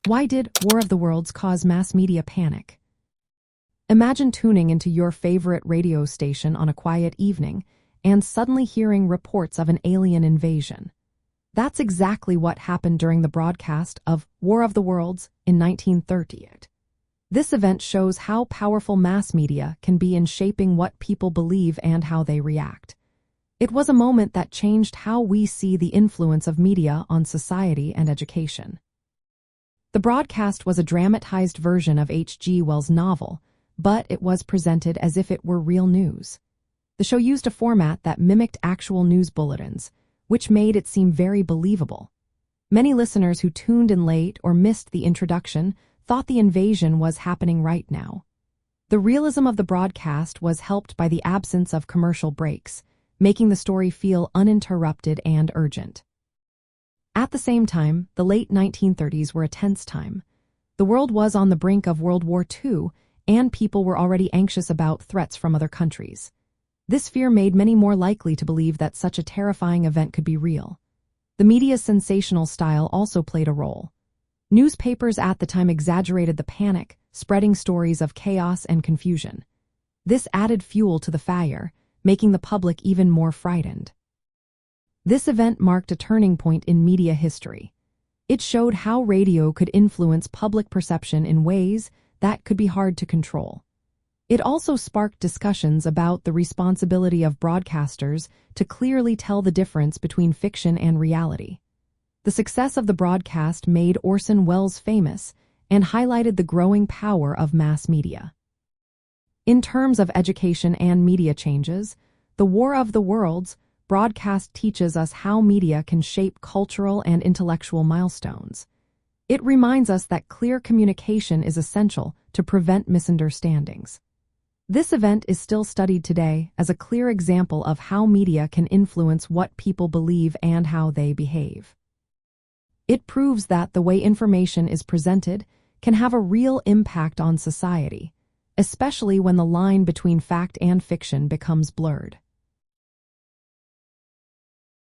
Why did War of the Worlds cause mass media panic? Imagine tuning into your favorite radio station on a quiet evening and suddenly hearing reports of an alien invasion. That's exactly what happened during the broadcast of War of the Worlds in 1938. This event shows how powerful mass media can be in shaping what people believe and how they react. It was a moment that changed how we see the influence of media on society and education. The broadcast was a dramatized version of H.G. Wells' novel, but it was presented as if it were real news. The show used a format that mimicked actual news bulletins, which made it seem very believable. Many listeners who tuned in late or missed the introduction thought the invasion was happening right now. The realism of the broadcast was helped by the absence of commercial breaks, making the story feel uninterrupted and urgent. At the same time, the late 1930s were a tense time. The world was on the brink of World War II, and people were already anxious about threats from other countries. This fear made many more likely to believe that such a terrifying event could be real. The media's sensational style also played a role. Newspapers at the time exaggerated the panic, spreading stories of chaos and confusion. This added fuel to the fire, making the public even more frightened. This event marked a turning point in media history. It showed how radio could influence public perception in ways that could be hard to control. It also sparked discussions about the responsibility of broadcasters to clearly tell the difference between fiction and reality. The success of the broadcast made Orson Welles famous and highlighted the growing power of mass media. In terms of education and media changes, the War of the Worlds broadcast teaches us how media can shape cultural and intellectual milestones. It reminds us that clear communication is essential to prevent misunderstandings. This event is still studied today as a clear example of how media can influence what people believe and how they behave. It proves that the way information is presented can have a real impact on society, especially when the line between fact and fiction becomes blurred.